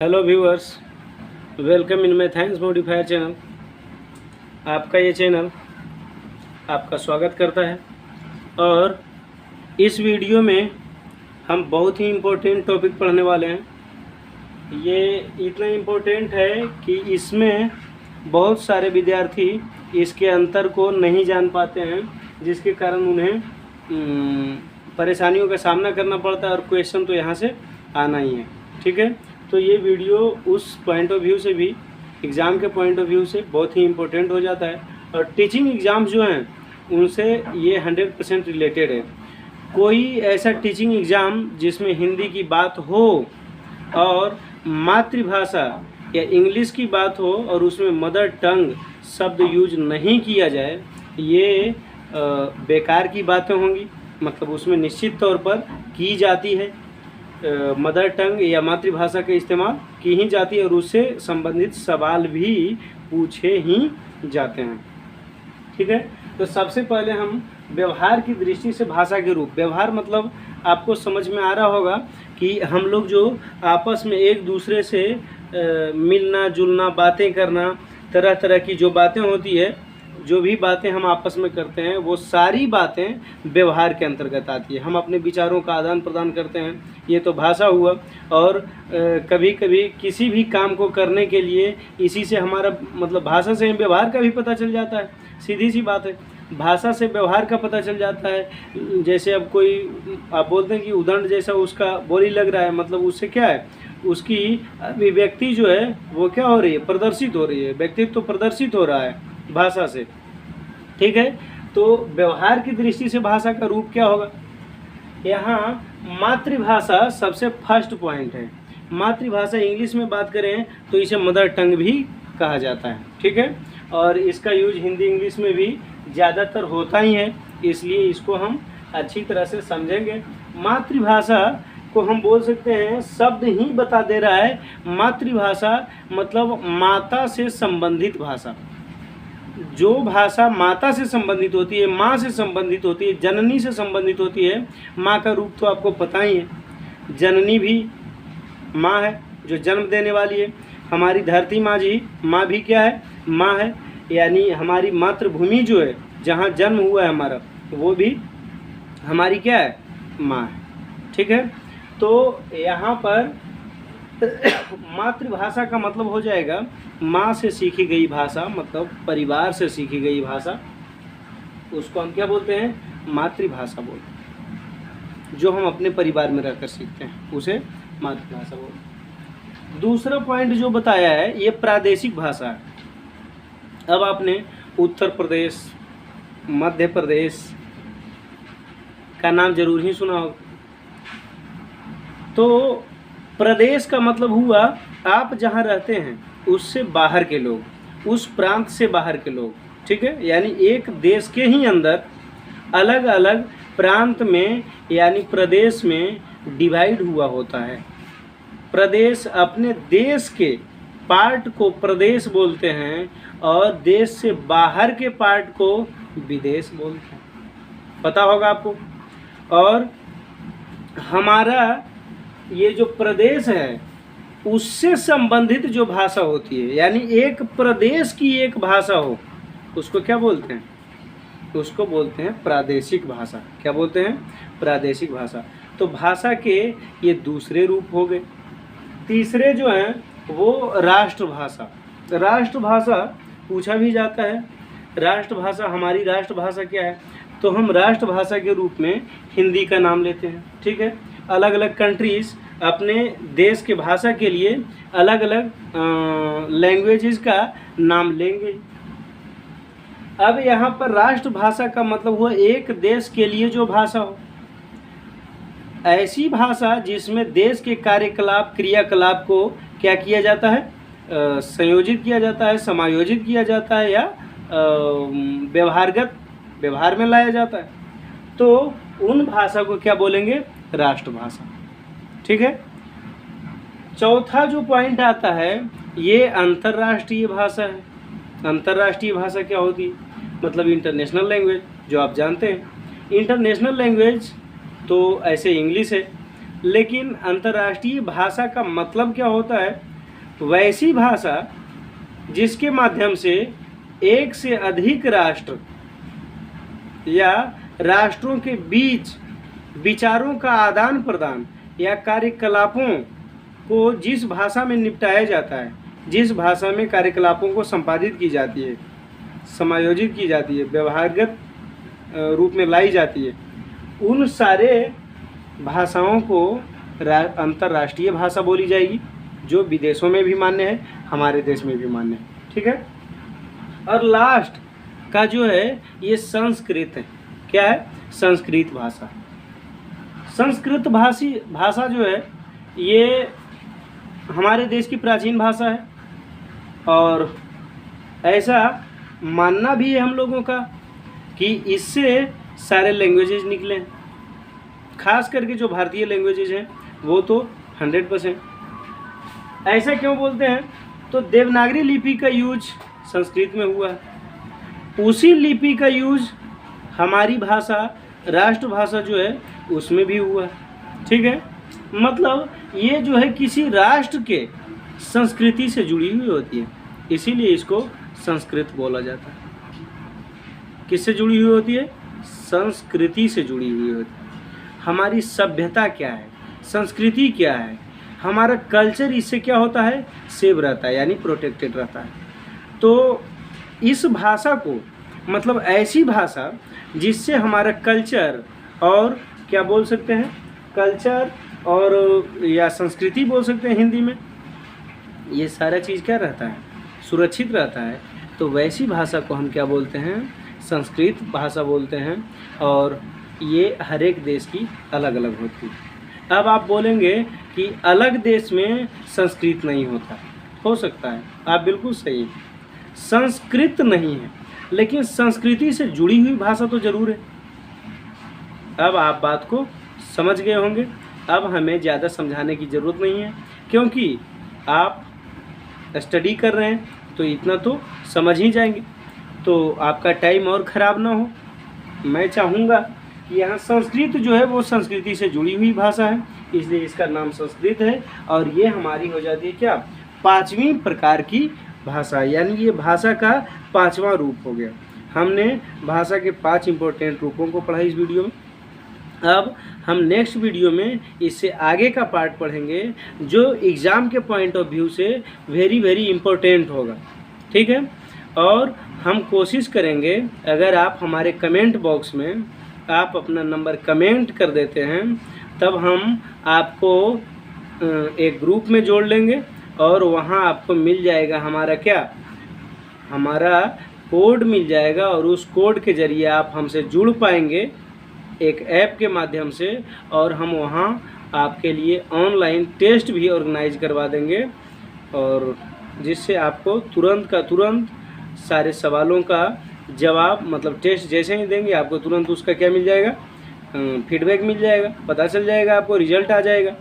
Hello viewers, welcome in my thanks modifier channel. आपका ये channel आपका स्वागत करता है और इस वीडियो में हम बहुत ही इम्पोर्टेंट टॉपिक पढ़ने वाले हैं। ये इतना इम्पोर्टेंट है कि इसमें बहुत सारे विद्यार्थी इसके अंतर को नहीं जान पाते हैं, जिसके कारण उन्हें परेशानियों का सामना करना पड़ता है और क्वेश्चन तो यहाँ से आना ही है। ठीक है, तो ये वीडियो उस पॉइंट ऑफ व्यू से भी, एग्ज़ाम के पॉइंट ऑफ व्यू से बहुत ही इम्पोर्टेंट हो जाता है और टीचिंग एग्ज़ाम्स जो हैं उनसे ये 100% रिलेटेड है। कोई ऐसा टीचिंग एग्ज़ाम जिसमें हिंदी की बात हो और मातृभाषा या इंग्लिश की बात हो और उसमें मदर टंग शब्द यूज नहीं किया जाए, ये बेकार की बातें होंगी। मतलब उसमें निश्चित तौर पर की जाती है, मदर टंग या मातृभाषा का इस्तेमाल की ही जाती है और उससे संबंधित सवाल भी पूछे ही जाते हैं। ठीक है, तो सबसे पहले हम व्यवहार की दृष्टि से भाषा के रूप, व्यवहार मतलब आपको समझ में आ रहा होगा कि हम लोग जो आपस में एक दूसरे से मिलना जुलना, बातें करना, तरह तरह की जो बातें होती है, जो भी बातें हम आपस में करते हैं, वो सारी बातें व्यवहार के अंतर्गत आती है। हम अपने विचारों का आदान प्रदान करते हैं, ये तो भाषा हुआ। और कभी कभी किसी भी काम को करने के लिए इसी से हमारा मतलब भाषा से व्यवहार का भी पता चल जाता है। सीधी सी बात है, भाषा से व्यवहार का पता चल जाता है। जैसे अब कोई आप बोलते हैं कि उदंड जैसा उसका बोली लग रहा है, मतलब उससे क्या है, उसकी अभिव्यक्ति जो है वो क्या हो रही है, प्रदर्शित हो रही है, व्यक्तित्व तो प्रदर्शित हो रहा है भाषा से। ठीक है, तो व्यवहार की दृष्टि से भाषा का रूप क्या होगा। यहाँ मातृभाषा सबसे फर्स्ट पॉइंट है। मातृभाषा इंग्लिश में बात करें तो इसे मदर टंग भी कहा जाता है। ठीक है, और इसका यूज हिंदी इंग्लिश में भी ज़्यादातर होता ही है, इसलिए इसको हम अच्छी तरह से समझेंगे। मातृभाषा को हम बोल सकते हैं, शब्द ही बता दे रहा है, मातृभाषा मतलब माता से संबंधित भाषा। जो भाषा माता से संबंधित होती है, माँ से संबंधित होती है, जननी से संबंधित होती है। माँ का रूप तो आपको पता ही है, जननी भी माँ है जो जन्म देने वाली है। हमारी धरती माँ जी, माँ भी क्या है, माँ है। यानी हमारी मातृभूमि जो है, जहाँ जन्म हुआ है हमारा, वो भी हमारी क्या है, माँ है। ठीक है, तो यहाँ पर मातृभाषा का मतलब हो जाएगा माँ से सीखी गई भाषा, मतलब परिवार से सीखी गई भाषा। उसको हम क्या बोलते हैं, मातृभाषा बोलते हैं। जो हम अपने परिवार में रहकर सीखते हैं उसे मातृभाषा बोलते हैं। दूसरा पॉइंट जो बताया है ये प्रादेशिक भाषा है। अब आपने उत्तर प्रदेश, मध्य प्रदेश का नाम जरूर ही सुना होगा। तो प्रदेश का मतलब हुआ आप जहाँ रहते हैं उससे बाहर के लोग, उस प्रांत से बाहर के लोग। ठीक है, यानी एक देश के ही अंदर अलग अलग प्रांत में यानी प्रदेश में डिवाइड हुआ होता है। प्रदेश अपने देश के पार्ट को प्रदेश बोलते हैं और देश से बाहर के पार्ट को विदेश बोलते हैं, पता होगा आपको। और हमारा ये जो प्रदेश है उससे संबंधित जो भाषा होती है, यानी एक प्रदेश की एक भाषा हो, उसको क्या बोलते हैं, उसको बोलते हैं प्रादेशिक भाषा। क्या बोलते हैं, प्रादेशिक भाषा। तो भाषा के ये दूसरे रूप हो गए। तीसरे जो हैं वो राष्ट्रभाषा। राष्ट्रभाषा पूछा भी जाता है, राष्ट्रभाषा, हमारी राष्ट्रभाषा क्या है, तो हम राष्ट्रभाषा के रूप में हिंदी का नाम लेते हैं। ठीक है, अलग अलग कंट्रीज़ अपने देश के भाषा के लिए अलग अलग लैंग्वेजेस का नाम लेंगे। अब यहाँ पर राष्ट्रभाषा का मतलब हुआ एक देश के लिए जो भाषा हो, ऐसी भाषा जिसमें देश के कार्यकलाप, क्रियाकलाप को क्या किया जाता है, संयोजित किया जाता है, समायोजित किया जाता है या व्यवहार में लाया जाता है, तो उन भाषा को क्या बोलेंगे, राष्ट्रभाषा। ठीक है, चौथा जो पॉइंट आता है ये अंतर्राष्ट्रीय भाषा है। अंतर्राष्ट्रीय भाषा क्या होती है, मतलब इंटरनेशनल लैंग्वेज, जो आप जानते हैं। इंटरनेशनल लैंग्वेज तो ऐसे इंग्लिश है, लेकिन अंतर्राष्ट्रीय भाषा का मतलब क्या होता है, वैसी भाषा जिसके माध्यम से एक से अधिक राष्ट्र या राष्ट्रों के बीच विचारों का आदान प्रदान या कार्यकलापों को जिस भाषा में निपटाया जाता है, जिस भाषा में कार्यकलापों को संपादित की जाती है, समायोजित की जाती है, व्यवहारगत रूप में लाई जाती है, उन सारे भाषाओं को अंतर्राष्ट्रीय भाषा बोली जाएगी, जो विदेशों में भी मान्य है, हमारे देश में भी मान्य है। ठीक है। और लास्ट का जो है ये संस्कृत है। क्या है? संस्कृत भाषा। संस्कृत भाषा जो है ये हमारे देश की प्राचीन भाषा है और ऐसा मानना भी है हम लोगों का कि इससे सारे लैंग्वेजेज निकले हैं। खास करके जो भारतीय लैंग्वेजेज हैं वो तो 100%। ऐसा क्यों बोलते हैं? तो देवनागरी लिपि का यूज संस्कृत में हुआ है, उसी लिपि का यूज हमारी भाषा राष्ट्रभाषा जो है उसमें भी हुआ है। ठीक है। मतलब ये जो है किसी राष्ट्र के संस्कृति से जुड़ी हुई होती है, इसीलिए इसको संस्कृत बोला जाता है। किससे जुड़ी हुई होती है? संस्कृति से जुड़ी हुई होती है। हमारी सभ्यता क्या है, संस्कृति क्या है, हमारा कल्चर इससे क्या होता है? सेव रहता है, यानी प्रोटेक्टेड रहता है। तो इस भाषा को मतलब ऐसी भाषा जिससे हमारा कल्चर और क्या बोल सकते हैं, कल्चर और या संस्कृति बोल सकते हैं हिंदी में, ये सारा चीज़ क्या रहता है? सुरक्षित रहता है। तो वैसी भाषा को हम क्या बोलते हैं? संस्कृत भाषा बोलते हैं। और ये हर एक देश की अलग अलग होती है। अब आप बोलेंगे कि अलग देश में संस्कृत नहीं होता, हो सकता है, आप बिल्कुल सही हैं, संस्कृत नहीं है, लेकिन संस्कृति से जुड़ी हुई भाषा तो जरूर है। अब आप बात को समझ गए होंगे। अब हमें ज़्यादा समझाने की ज़रूरत नहीं है, क्योंकि आप स्टडी कर रहे हैं तो इतना तो समझ ही जाएंगे, तो आपका टाइम और ख़राब ना हो। मैं चाहूँगा कि यहाँ संस्कृत जो है वो संस्कृति से जुड़ी हुई भाषा है, इसलिए इसका नाम संस्कृत है। और ये हमारी हो जाती है क्या? 5वीं प्रकार की भाषा, यानी ये भाषा का 5वां रूप हो गया। हमने भाषा के 5 इम्पोर्टेंट रूपों को पढ़ा इस वीडियो में। अब हम नेक्स्ट वीडियो में इससे आगे का पार्ट पढ़ेंगे, जो एग्ज़ाम के पॉइंट ऑफ व्यू से वेरी वेरी इम्पोर्टेंट होगा। ठीक है। और हम कोशिश करेंगे, अगर आप हमारे कमेंट बॉक्स में आप अपना नंबर कमेंट कर देते हैं, तब हम आपको एक ग्रुप में जोड़ लेंगे और वहाँ आपको मिल जाएगा हमारा क्या, हमारा कोड मिल जाएगा, और उस कोड के ज़रिए आप हमसे जुड़ पाएंगे एक ऐप के माध्यम से, और हम वहाँ आपके लिए ऑनलाइन टेस्ट भी ऑर्गेनाइज करवा देंगे, और जिससे आपको तुरंत का तुरंत सारे सवालों का जवाब, मतलब टेस्ट जैसे ही देंगे आपको तुरंत उसका क्या मिल जाएगा, फीडबैक मिल जाएगा, पता चल जाएगा, आपको रिजल्ट आ जाएगा,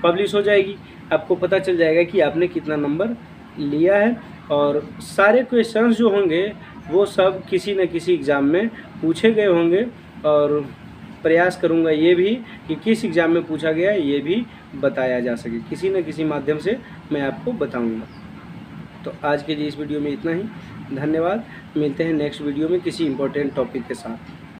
पब्लिश हो जाएगी, आपको पता चल जाएगा कि आपने कितना नंबर लिया है। और सारे क्वेश्चंस जो होंगे वो सब किसी न किसी एग्ज़ाम में पूछे गए होंगे, और प्रयास करूंगा ये भी कि किस एग्ज़ाम में पूछा गया ये भी बताया जा सके, किसी न किसी माध्यम से मैं आपको बताऊंगा। तो आज के लिए इस वीडियो में इतना ही। धन्यवाद। मिलते हैं नेक्स्ट वीडियो में किसी इम्पोर्टेंट टॉपिक के साथ।